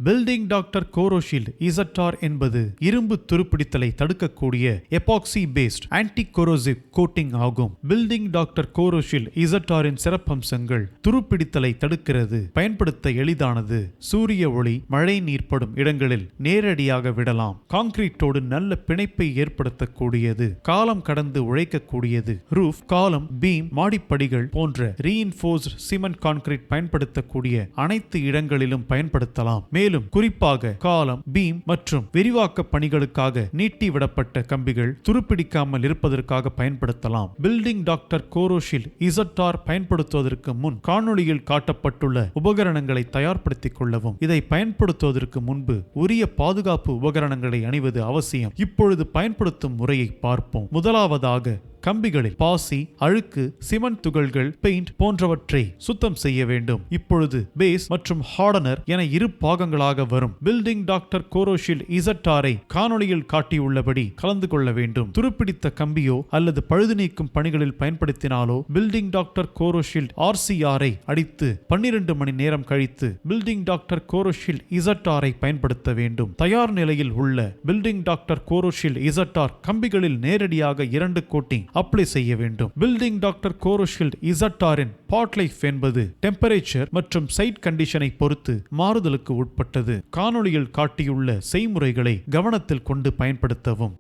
Building doctor Corroshield Zr என்பது இரும்பு துருப்பிடித்தலை தடுக்கக்கூடிய epoxy paste anti corrosive coating ஆகும். பில்டிங் டாக்டர் Corroshield Zr சிறப்பம்சங்கள்: துருப்பிடித்தலை தடுக்கிறது, பயன்படுத்த எளிதானது, சூரிய ஒளி மழை நீர் படும் இடங்களில் நேரடியாக விடலாம், கான்கிரீட்டோடு நல்ல பிணைப்பை ஏற்படுத்தக்கூடியது, காலம் கடந்து உழைக்கக்கூடியது, ரூஃப், காலம், பீம், மாடிப்படிகள் போன்ற ரீஇன்ஃபோர்ஸ்ட் சிமெண்ட் கான்கிரீட் பயன்படுத்தக்கூடிய அனைத்து இடங்களிலும் பயன்படுத்தலாம். மேலும் குறிப்பாக காலம், பீம் மற்றும் விரிவாக்க பணிகளுக்காக நீட்டிவிடப்பட்ட கம்பிகள் துருப்பிடிக்காமல் இருப்பதற்காக பயன்படுத்தலாம். பில்டிங் டாக்டர் Corroshield Zr பயன்படுத்துவதற்கு முன் காணொளியில் காட்டப்பட்டுள்ள உபகரணங்களை தயார்படுத்திக் கொள்ளவும். இதை பயன்படுத்துவதற்கு முன்பு உரிய பாதுகாப்பு உபகரணங்களை அணிவது அவசியம். இப்பொழுது பயன்படுத்தும் முறையை பார்ப்போம். முதலாவதாக, கம்பிகளில் பாசி, அழுக்கு, சிமெண்ட் துகள்கள், பெயிண்ட் போன்றவற்றை சுத்தம் செய்ய வேண்டும். இப்பொழுது பேஸ் மற்றும் ஹார்டனர் என இரு பாகங்களாக வரும். பில்டிங் டாக்டர் Corroshield Zr காணொளியில் காட்டியுள்ளபடி கலந்து கொள்ள வேண்டும். துருப்பிடித்த கம்பியோ அல்லது பழுது நீக்கும் பணிகளில் பயன்படுத்தினாலோ பில்டிங் டாக்டர் Corroshield RCR அடித்து 12 மணி நேரம் கழித்து பில்டிங் டாக்டர் Corroshield Zr பயன்படுத்த வேண்டும். தயார் நிலையில் உள்ள பில்டிங் டாக்டர் Corroshield Zr கம்பிகளில் நேரடியாக 2 கோட்டிங் அப்ளை செய்ய வேண்டும். பில்டிங் டாக்டர் Corroshield Zr பாட் லைஃப் என்பது டெம்பரேச்சர் மற்றும் சைட் கண்டிஷனை பொறுத்து மாறுதலுக்கு உட்பட்டது. காணொளியில் காட்டியுள்ள செய்முறைகளை கவனத்தில் கொண்டு பயன்படுத்தவும்.